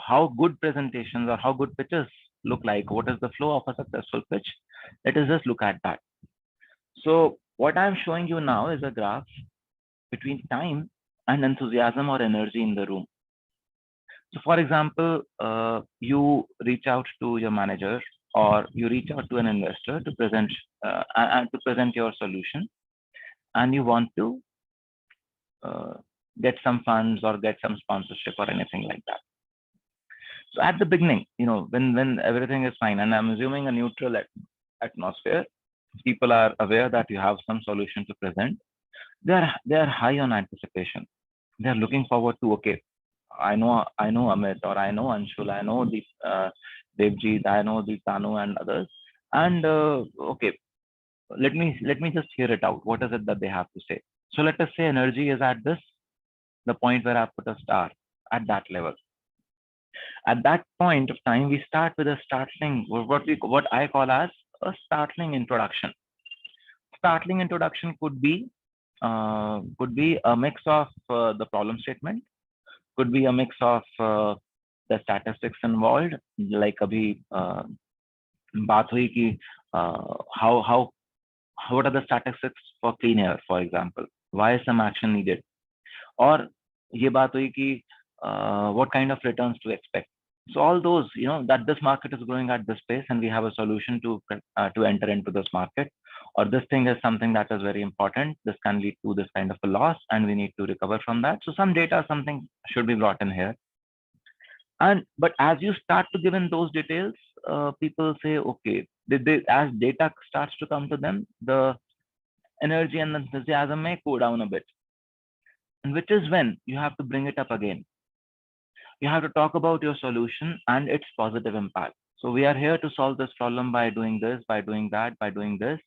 how good presentations or how good pitches look like, what is the flow of a successful pitch. Let us just look at that. So what I'm showing you now is a graph between time and enthusiasm or energy in the room. So for example, you reach out to your manager or you reach out to an investor to present and to present your solution, and you want to uh, get some funds or get some sponsorship or anything like that. So at the beginning, when everything is fine, and I'm assuming a neutral atmosphere, people are aware that you have some solution to present. They are high on anticipation. They are looking forward to, okay, I know Amit, or I know Anshul, I know the Devjit, I know the Tanu and others, and okay, let me just hear it out. What is it that they have to say? So let us say energy is at the point where I put a star at that level. At that point of time, we start with a startling, what I call as a startling introduction. Startling introduction could be a mix of the problem statement, could be a mix of the statistics involved, like abhi बात हुई कि how what are the statistics for clean air, for example, why is some action needed, और ये बात हुई कि what kind of returns to expect. So all those, that this market is growing at this pace and we have a solution to enter into this market, or this thing is something that is very important, this can lead to this kind of a loss and we need to recover from that. So some data, something should be brought in here. But as you start to give in those details, people say, okay, as data starts to come to them, the energy and enthusiasm may go down a bit, and which is when you have to bring it up again. You have to talk about your solution and its positive impact. So we are here to solve this problem by doing this, by doing that, by doing this,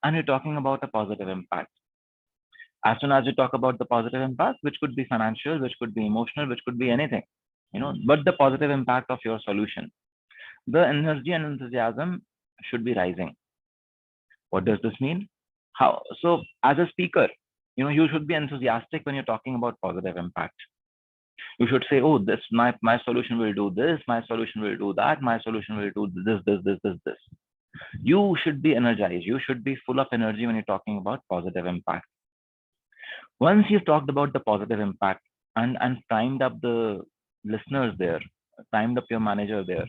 and you're talking about a positive impact. As soon as you talk about the positive impact, which could be financial, which could be emotional, which could be anything, but the positive impact of your solution, the energy and enthusiasm should be rising. What does this mean? How? So as a speaker, you should be enthusiastic when you're talking about positive impact. You should say, oh, this my solution will do this, my solution will do that, my solution will do this. You should be energized. You should be full of energy when you're talking about positive impact. Once you've talked about the positive impact and primed up the listeners there, primed up your manager there,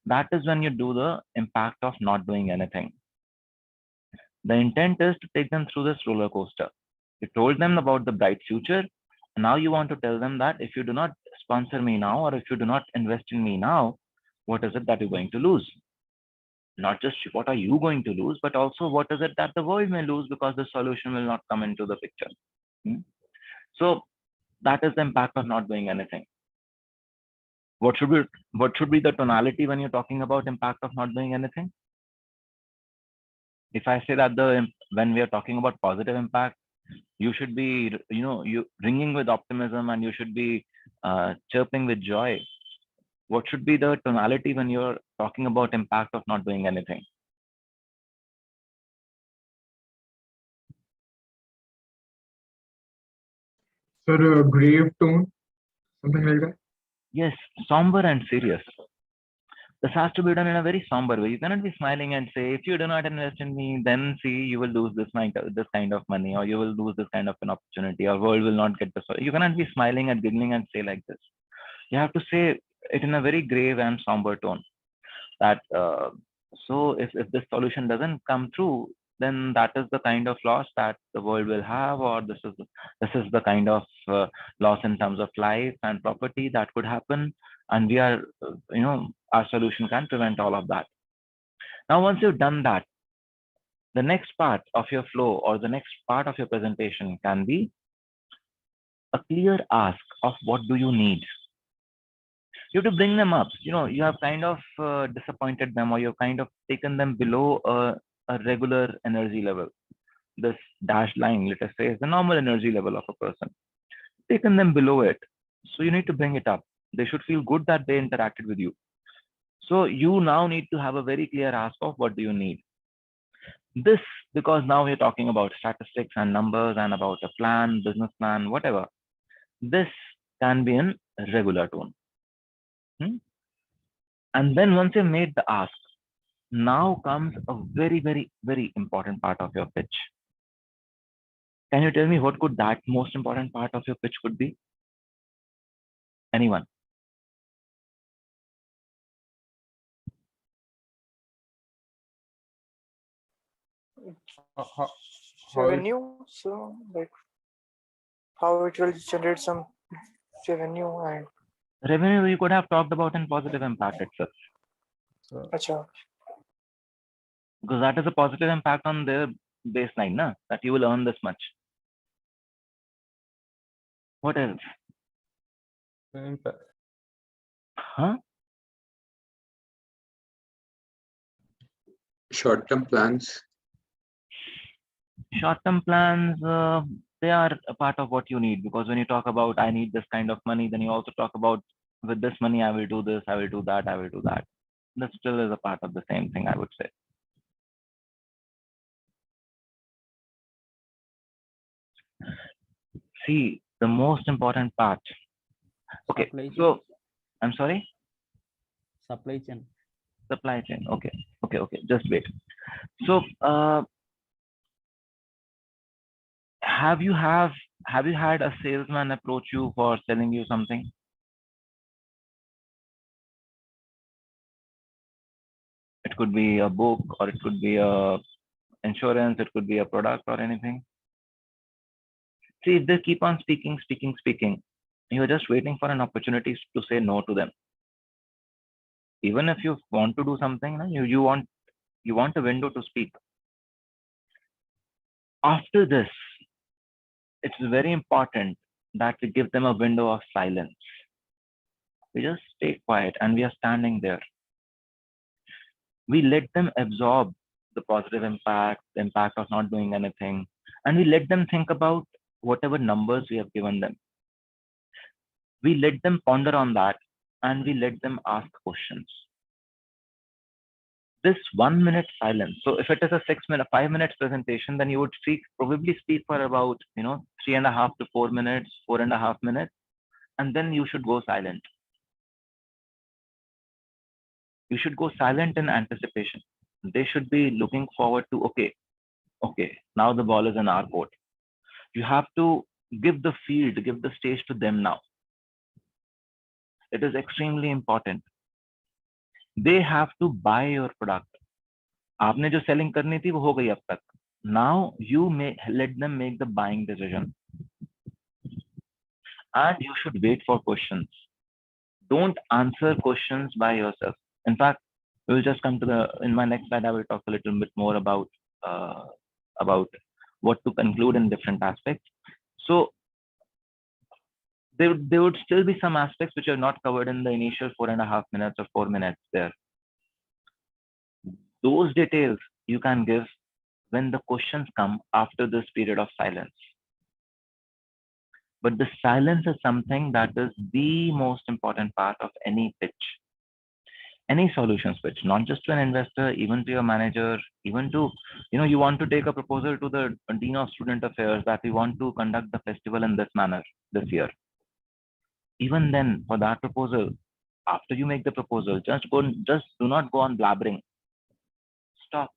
that is when you do the impact of not doing anything. The intent is to take them through this roller coaster. You told them about the bright future. And now you want to tell them that if you do not sponsor me now, or if you do not invest in me now, what is it that you're going to lose? Not just what are you going to lose, but also what is it that the world may lose because the solution will not come into the picture. So that is the impact of not doing anything. What should be the tonality when you're talking about impact of not doing anything? If I say that when we are talking about positive impact, you should be, you ringing with optimism, and you should be chirping with joy. What should be the tonality when you're talking about impact of not doing anything? Sir, a grave tone, something like that. Yes, somber and serious. This has to be done in a very somber way. You cannot be smiling and say, if you do not invest in me, then see, you will lose this kind of money, or you will lose this kind of an opportunity, or world will not get this. You cannot be smiling and giggling and say like this. You have to say it in a very grave and somber tone. That so if this solution doesn't come through, then that is the kind of loss that the world will have, or this is the kind of loss in terms of life and property that could happen, and we are our solution can prevent all of that. Now once you've done that, the next part of your flow or the next part of your presentation can be a clear ask of what do you need. You have to bring them up. You have kind of disappointed them, or you've kind of taken them below a regular energy level. This dashed line, let us say, is the normal energy level of a person. Taken them below it. So you need to bring it up. They should feel good that they interacted with you. So you now need to have a very clear ask of what do you need. This, because now we're talking about statistics and numbers and about a plan, business plan, whatever. This can be in regular tone. And then once you've made the ask, now comes a very, very, very important part of your pitch. Can you tell me what could that most important part of your pitch could be? Anyone? How Revenue, so like how it will generate some revenue and Revenue you could have talked about in positive impact itself, acha. because that is a positive impact on their baseline, na? That you will earn this much. What else? impact? Huh? Short-term plans. Short-term plans, they are a part of what you need, because when you talk about I need this kind of money, then you also talk about with this money I will do this, I will do that, I will do that. That still is a part of the same thing, I would say. See, the most important part. Okay, Supply chain. so I'm sorry. Supply chain. Supply chain. Okay, okay. Just wait. So, have you had a salesman approach you for selling you something? It could be a book, or it could be a insurance, it could be a product or anything. See, if they keep on speaking, you're just waiting for an opportunity to say no to them. Even if you want to do something, you want a window to speak. After this, it's very important that we give them a window of silence. We just stay quiet and we are standing there. We let them absorb the positive impact, the impact of not doing anything, and we let them think about whatever numbers we have given them. We let them ponder on that, and we let them ask questions. This 1 minute silence. So if it is a 5 minutes presentation, then you would probably speak for about 3.5 to 4 minutes, 4.5 minutes, and then you should go silent. You should go silent in anticipation. They should be looking forward to, okay, now the ball is in our court. You have to give the field, give the stage to them now. It is extremely important. They have to buy your product. आपने जो selling करनी थी वो हो गई अब तक. Now you let them make the buying decision. And you should wait for questions. Don't answer questions by yourself. In fact, we will just come to in my next slide, I will talk a little bit more about what to conclude in different aspects. So there would still be some aspects which are not covered in the initial 4.5 minutes or 4 minutes there. Those details you can give when the questions come after this period of silence. But the silence is something that is the most important part of any pitch. Any solutions pitch, not just to an investor, even to your manager, even to, you want to take a proposal to the Dean of Student Affairs that we want to conduct the festival in this manner this year. Even then, for that proposal, after you make the proposal, just do not go on blabbering. Stop.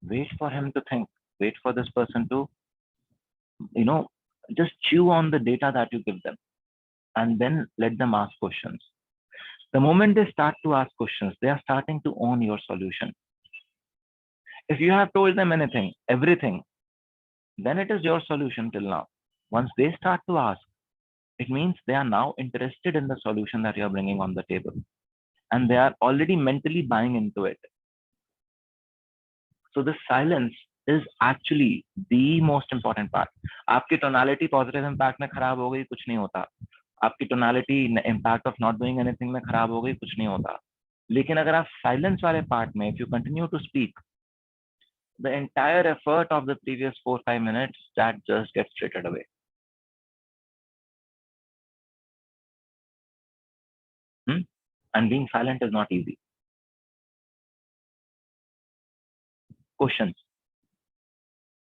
Wait for him to think. Wait for this person to, just chew on the data that you give them, and then let them ask questions. The moment they start to ask questions, they are starting to own your solution. If you have told them everything, then it is your solution till now. Once they start to ask, it means they are now interested in the solution that you are bringing on the table, and they are already mentally buying into it. So the silence is actually the most important part. आपकी tonality positive impact में खराब हो गई, कुछ नहीं होता. आपकी tonality impact of not doing anything में खराब हो गई, कुछ नहीं होता. लेकिन अगर आप silence वाले part में, if you continue to speak, the entire effort of the previous 4-5 minutes that just gets traded away. And being silent is not easy. Questions.